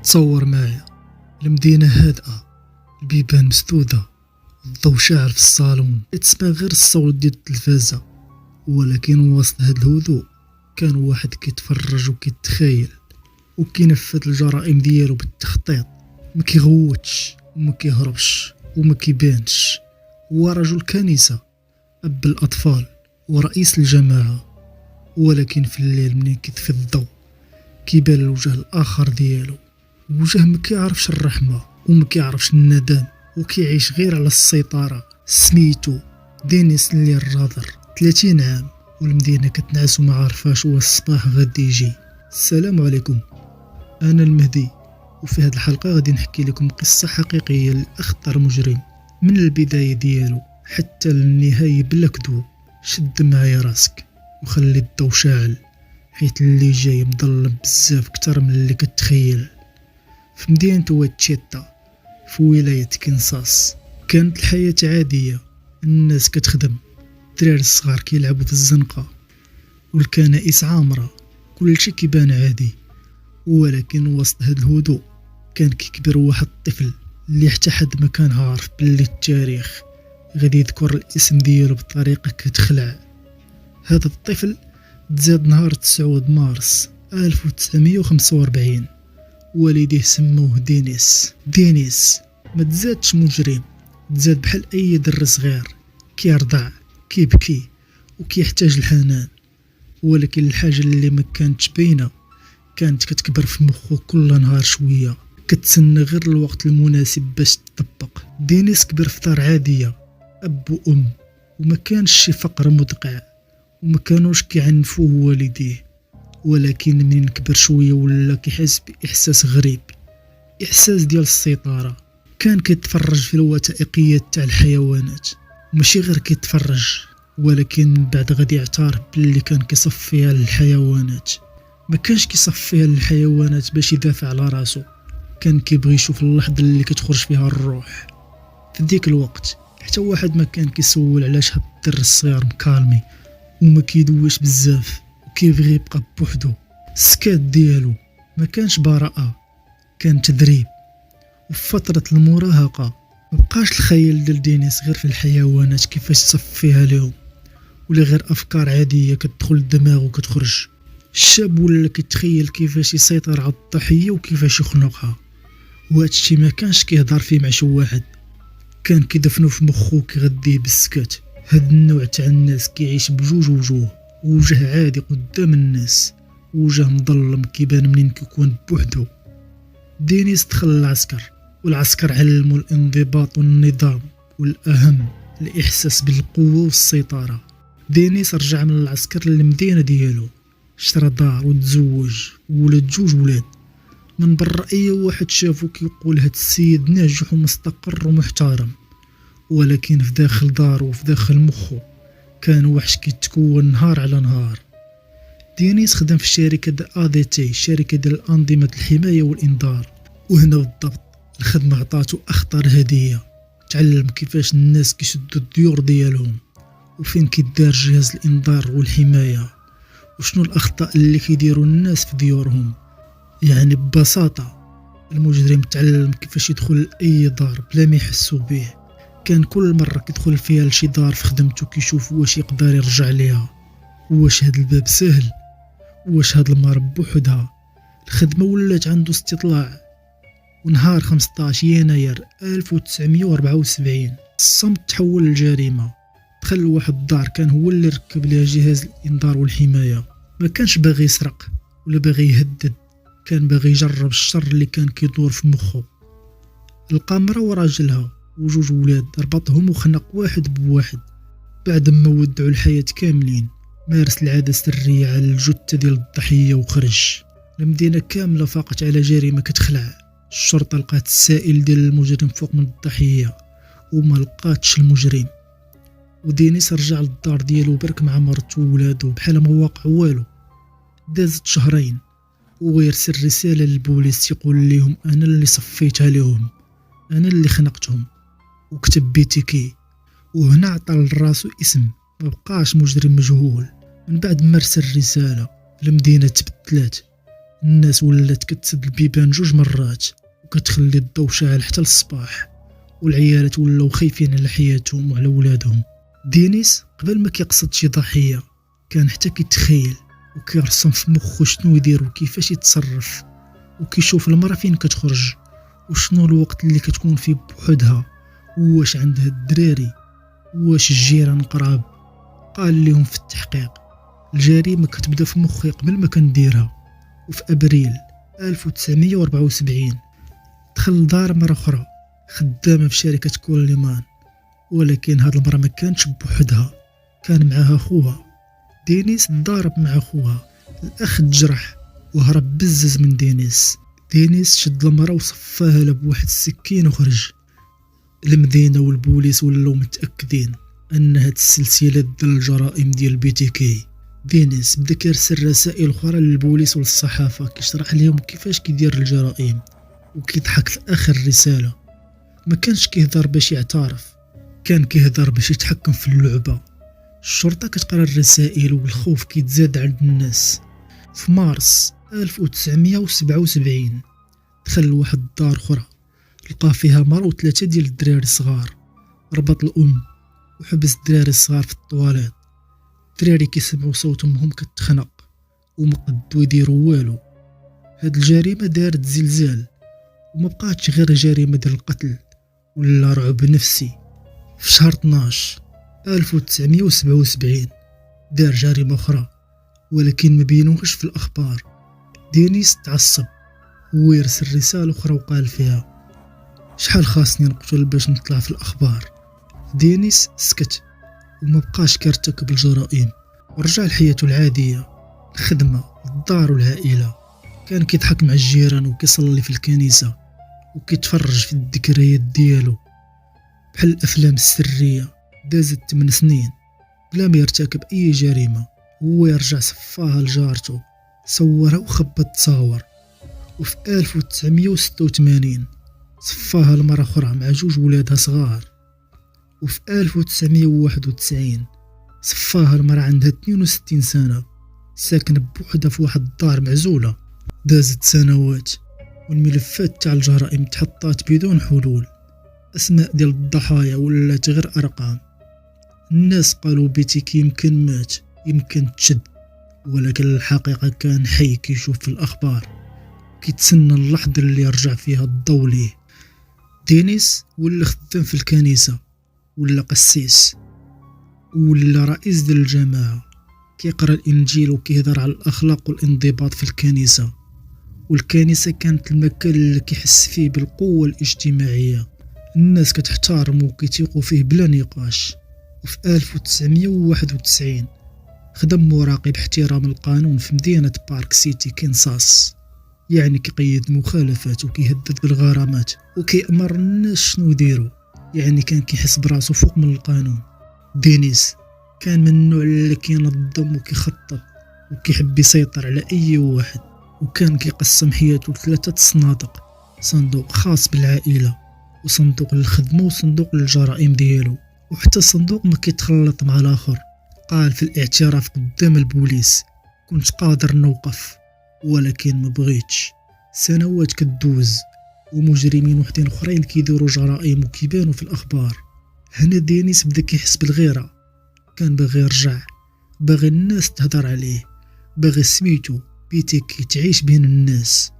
تصور معايا المدينة هادئة، البيبان مسدودة، الضو شاعل في الصالون، تسمع غير الصوت ديال التلفازة. ولكن وسط هاد الهدوء كان واحد كيتفرج وكيتخيل وكينفذ الجرائم ديالو بالتخطيط. ما كيغوتش وما كيهربش وما كيبانش. هو رجل كنيسة، اب الاطفال ورئيس الجماعة. ولكن في الليل منين كيطفي الضو كيبان الوجه الاخر ديالو، وجه ما كيعرفش الرحمة وما كيعرفش الندم وكيعيش غير على السيطرة. سميتو دينيس اللي الرادر 30 عام، والمدينة كتنعس وما عارفاش واش الصباح غادي يجي. السلام عليكم، انا المهدي، وفي هذه الحلقة غادي نحكي لكم قصة حقيقية لأخطر مجرم من البداية ديالو حتى للنهاية بلا كذوب. شد معايا راسك وخلي الضو شاعل، حيت اللي جاي مظلم بزاف كتر من اللي كتخيل. في مدينة واتشيتا في ولاية كنساس كانت الحياة عادية، الناس كتخدم، الدراري الصغار كيلعبوا في الزنقة، والكنائس عامرة، كلشي كيبان عادي. ولكن وسط هاد الهدوء كان كيكبر واحد الطفل اللي حتى حد ما كان عارف باللي التاريخ غادي يذكر الاسم ديالو بطريقة كتخلع. هذا الطفل تزاد نهار 9 مارس 1945. والديه سموه دينيس. دينيس ما تزادش مجرم، تزاد بحال اي در صغير، كيرضع، كيبكي وكيحتاج الحنان. ولكن الحاجة اللي ما كانتش باينة كانت كتكبر في مخو كل نهار شوية، كتسنى غير الوقت المناسب باش تطبق. دينيس كبر في دار عادية، اب وام، وما كانش شي فقر مدقع، وما كانوش كيعنفوه والديه. ولكن منين كبر شوية ولا كيحس بإحساس غريب، إحساس ديال السيطرة. كان كيتفرج في الوثائقيات تاع الحيوانات، ماشي غير كيتفرج، ولكن من بعد غادي يعترف باللي كان كيصفيها للحيوانات. ما كانش كيصفيها للحيوانات باش يدافع على راسو، كان كيبغي يشوف اللحظة اللي كتخرج فيها الروح. في ديك الوقت حتى واحد ما كان كيسول علاش هاد الدر الصغير مكالمي وما كيدويش بزاف وكيبغي يبقى بوحدو. السكات ديالو ما كانش براءة، كان تدريب. وفي فترة المراهقة مبقاش الخيال ديال دينيس غير في الحيوانات كيفاش تصفيها لهم، ولا غير أفكار عادية كتدخل الدماغ وكتخرج. الشاب ولا كيتخيل كيفاش يسيطر على الضحية وكيفاش يخنقها، وهادشي ما كانش كيهضر فيه مع شي واحد، كان كيدفنو في مخو كيغديه بالسكات. هاد النوع تاع الناس كيعيش بجوج وجوه، وجه عادي قدام الناس، وجه مظلم كيبان منين كيكون بوحدو. دينيس دخل العسكر، والعسكر علمو الانضباط والنظام، والأهم الإحساس بالقوة والسيطرة. دينيس رجع من العسكر للمدينة ديالو، اشترى دار وتزوج وولد 2 ولاد. من برا اي واحد شافو كيقول هاد السيد ناجح ومستقر ومحترم، ولكن في داخل دارو وفي داخل مخو كان وحش كيتكون نهار على نهار. دينيس خدم في شركة ADT، شركة ديال الأنظمة الحماية والإنذار، وهنا بالضبط الخدمة عطاتو أخطر هدية. تعلم كيفاش الناس كيشدو الديور ديالهم، وفين كيدار جهاز الإنذار والحماية، وشنو الأخطاء اللي كيديروا الناس في ديورهم. يعني ببساطة المجرم تعلم كيفاش يدخل لأي دار بلا ما يحسوا به. كان كل مرة كيدخل فيها لشي دار في خدمته كيشوف واش يقدر يرجع ليها، واش هاد الباب سهل، واش هاد المار بوحدها. الخدمة ولات عنده استطلاع. ونهار 15 يناير 1974 الصمت تحول لجريمة. دخل واحد الدار كان هو اللي ركب ليها جهاز الإنذار والحماية. ما كانش باغي يسرق ولا باغي يهدد، كان باغي يجرب الشر اللي كان كيدور في مخه. لقى مرا وراجلها و2 ولاد، ربطهم وخنق واحد بواحد. بعد ما ودعوا الحياة كاملين مارس العادة السرية على الجثة ديال الضحية وخرج. المدينة كاملة فاقت على جريمة كتخلع. الشرطة لقات السائل ديال المجرم فوق من الضحية وما لقاتش المجرم. ودينيس رجع للدار ديالو برك مع مرتو وولادو بحال ما واقع والو. دازت 2 شهر ويرسل رسالة للبوليس يقول لهم أنا اللي صفيتها لهم، أنا اللي خنقتهم، وكتب بيتيكي. وهنا عطى لراسو اسم، مبقاش مجرم مجهول. من بعد ما رسل الرسالة المدينة تبدلات. الناس ولات كتسد البيبان 2 مرات وكتخلي الضو شاعل حتى للصباح، والعيالات ولاو خايفين على حياتهم وعلى ولادهم. دينيس قبل ما كيقصد شي ضحية كان حتى كيتخيل وكيرسم في مخو شنو يدير وكيفاش يتصرف، وكيشوف المرأة فين كتخرج وشنو الوقت اللي كتكون فيه بوحدها، واش عندها الدراري، واش الجيران قراب. قال لهم في التحقيق الجريمة كتبدا في مخي قبل ما كنديرها. وفي أبريل 1974 دخل لدار مرة أخرى خدامة في شركة كوليمان، ولكن هاد المرة ما كانتش بوحدها، كان معاها خوها. دينيس ضارب مع خوها، الأخ تجرح وهرب بزز من دينيس. دينيس شد المرة وصفاها بواحد السكين وخرج. المدينة والبوليس ولاو متأكدين أن هاد السلسلة ديال الجرائم ديال BTK. دينيس بدا كيرسل رسائل أخرى للبوليس وللصحافة كيشرح لهم كيفاش كيدير الجرائم وكيضحك في آخر رسالة. ما كانش كيهضر باش يعترف، كان كيهضر باش يتحكم في اللعبة. الشرطة كتقرا الرسائل والخوف كيتزاد عند الناس. في مارس 1977 دخل لواحد الدار أخرى، لقى فيها مرة و3 ديال الدراري الصغار. ربط الأم وحبس الدراري الصغار في الطواليت. الدراري كيسمعوا صوت امهم كتخنق ومقدو يديروا والو. هاد الجريمة دارت زلزال وما بقاتش غير جريمة ديال القتل ولا رعب نفسي. في شهر 12 1977 دار جريمة أخرى ولكن ما بينوش في الأخبار. دينيس تعصب ويرسل رسالة أخرى وقال فيها شحال خاصني نقتل باش نطلع في الأخبار. دينيس سكت وما بقاش كيرتكب الجرائم ورجع لحياته العادية، الخدمة، الدار والعائلة. كان كيضحك مع الجيران وكيصلي في الكنيسة وكيتفرج في الذكريات ديالو بحال الأفلام السرية. دازت 8 سنين بلا ما يرتكب أي جريمة. هو يرجع صفاها لجارته، صورها وخبى التصاور. وفي 1986 صفاها لمرة أخرى مع 2 ولادها صغار. وفي 1991 صفاها المرأة عندها 62 سنة ساكنة بوحدها في واحد الدار معزولة. دازت سنوات والملفات تاع الجرائم تحطات بدون حلول. أسماء ديال الضحايا ولات غير أرقام. الناس قالوا BTK يمكن مات يمكن تشد، ولكن الحقيقة كان حي كيشوف في الأخبار كيتسنى اللحظة اللي يرجع فيها الضو ليه. دينيس ولا خدام في الكنيسة ولا قسيس ولا رئيس ديال الجماعة، كيقرا الإنجيل وكيهضر على الأخلاق والانضباط في الكنيسة. والكنيسة كانت المكان اللي كيحس فيه بالقوة الاجتماعية، الناس كتحتارمو وكيتيقوا فيه بلا نقاش. وفي 1991 خدم مراقب احترام القانون في مدينة بارك سيتي كنساس، يعني كيقيد المخالفات وكيهدد بالغرامات وكيأمر الناس شنو يديروا، يعني كان كيحس براسو فوق من القانون. دينيس كان من النوع اللي كينظم وكيخطط وكيحب يسيطر على أي واحد، وكان كيقسم حياته ل3 صنادق: صندوق خاص بالعائلة وصندوق للخدمة وصندوق للجرائم ديالو، وحتى صندوق ما كيتخلط مع الآخر. قال في الاعتراف قدام البوليس كنت قادر نوقف ولكن ما بغيتش. سنوات كدوز ومجرمين وحدين اخرين كيديروا جرائم وكيبانوا في الاخبار. هنا دينيس بدا كيحس بالغيره، كان باغي يرجع، باغي الناس تهضر عليه، باغي سميتو BTK تعيش بين الناس.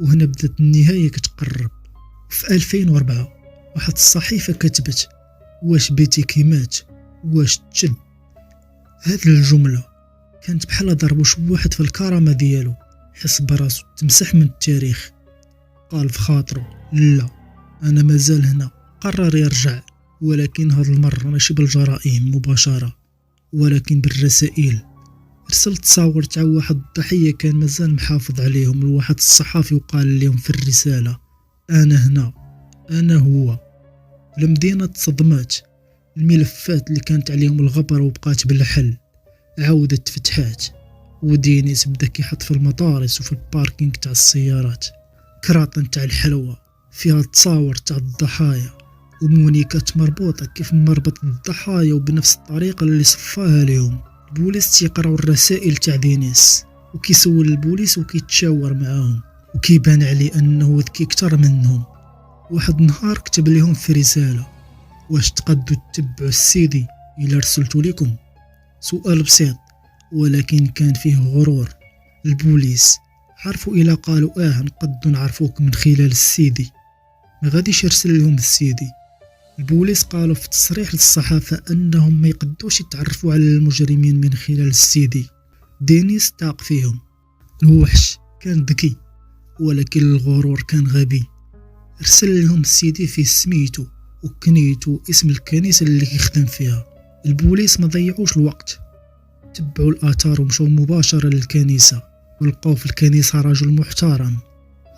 وهنا بدات النهايه كتقرب. في 2004 واحد الصحيفه كتبت واش BTK مات واش تشد. هذه الجمله كانت بحال ضربوا شي واحد في الكرامه ديالو، حس براسو تمسح من التاريخ. قال في خاطرو لا، انا مازال هنا. قرر يرجع، ولكن هذه المره ماشي بالجرائم مباشره ولكن بالرسائل. رسل تصاور تاع واحد الضحيه كان مازال محافظ عليهم لواحد الصحافي وقال لهم في الرساله انا هنا، انا هو. المدينه تصدمات، الملفات اللي كانت عليهم الغبره وبقات بلا حل عاودت فتحات. ودينيس بدا كيحط في المطارس وفي الباركينغ تاع السيارات كراطن تاع الحلوى فيها تصاور تاع الضحايا ومونيكات مربوطة كيف مربط الضحايا وبنفس الطريقة اللي صفاها لهم. البوليس تيقراو الرسائل تاع دينيس وكيسول البوليس وكيتشاور معاهم، وكيبان عليه انه ذكي اكثر منهم. واحد النهار كتب لهم في رسالة: واش تقدوا تتبعوا السيدي الا رسلتو لكم؟ سؤال بسيط ولكن كان فيه غرور. البوليس عرفوا الا قالوا نقدو نعرفوك من خلال السيدي ما غاديش يرسل لهم السيدي. البوليس قالوا في تصريح للصحافة انهم ما يقدوش يتعرفوا على المجرمين من خلال السيدي. دينيس تاق فيهم. الوحش كان ذكي ولكن الغرور كان غبي. ارسل لهم السيدي فيه سميتو وكنيتو اسم الكنيسة اللي كيخدم فيها. البوليس ما ضيعوش الوقت، تبعوا الاثار ومشوا مباشرة للكنيسة، ولقاو في الكنيسة رجل محترم،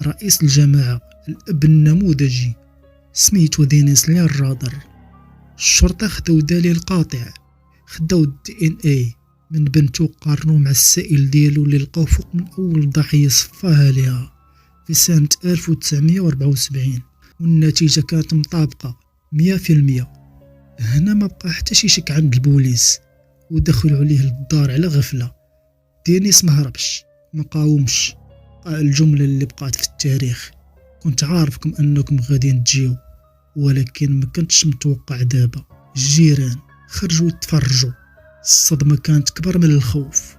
رئيس الجماعة، الاب النموذجي، سميتو دينيس ليرادر. الشرطة خداو دليل قاطع، خداو DNA من بنتو قارنوه مع السائل ديالو اللي لقاو فوق من اول ضحية صفاها ليها في سنة 1974، والنتيجة كانت مطابقة 100%. هنا ما بقى حتى شي شك عند البوليس، ودخلوا عليه للدار على غفلة. دينيس ما هربش، ما قاومش، قال الجملة اللي بقات في التاريخ: كنت عارفكم انكم غاديين تجيو ولكن ما كنتش متوقع. دابا الجيران خرجوا يتفرجوا، الصدمة كانت كبر من الخوف.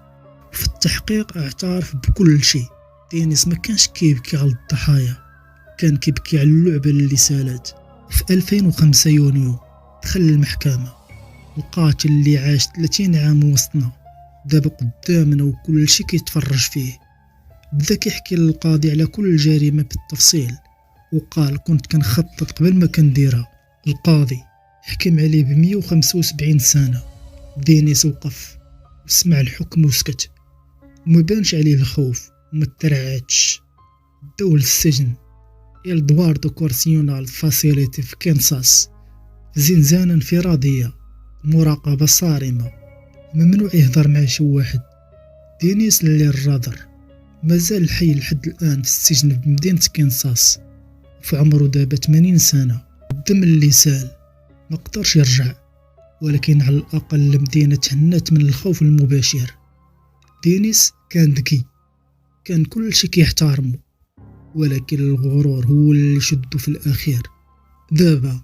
في التحقيق اعترف بكل شيء. دينيس ما كانش كيبكي على الضحايا، كان كيبكي على اللعبة اللي سالت. في 2005 يونيو دخل المحكمة. القاتل اللي عاش 30 عام وسطنا دابا قدامنا وكل شيء كيتفرج فيه. بدا كيحكي للقاضي على كل جريمة بالتفصيل، وقال: كنت كنخطط قبل ما كنديرها. القاضي حكم عليه ب175 سنة. دينيس وقف وسمع الحكم وسكت، وما بانش عليه الخوف وما ترعدش. داو للسجن إلدواردو كورسيونال فاسيليتي في كنساس، زنزانة انفرادية، مراقبة صارمة، ممنوع يهضر مع شي واحد. دينيس ليرادر مازال حي لحد الآن في السجن بمدينة كنساس، وفي عمره دابا 80 سنة. الدم اللي سال ما قدرش يرجع، ولكن على الأقل المدينة تهنات من الخوف المباشر. دينيس كان ذكي، كان كل شي كيحتارمه، ولكن الغرور هو اللي شدو في الأخير. دابا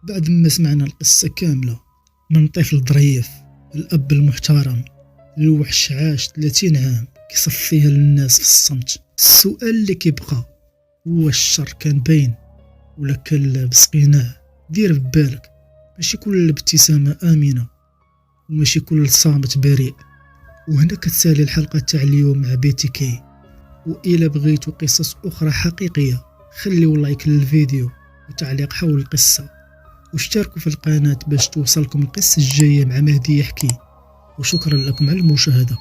بعد ما سمعنا القصة كاملة من طفل ظريف، الأب المحترم، الوحش عاش 30 عام كيصفيها للناس في الصمت. السؤال اللي كيبقى هو: الشر كان باين ولا كان لابس قناع؟ دير ببالك، ماشي كل ابتسامة آمنة، وماشي كل صامت بريء. وهنا كتسالي الحلقة تاع اليوم مع بيتي كي. وإلا بغيتوا قصص أخرى حقيقية خليوا لايك للفيديو وتعليق حول القصة، واشتركوا في القناة باش توصلكم القصة الجاية مع مهدي يحكي. وشكرا لكم على المشاهدة.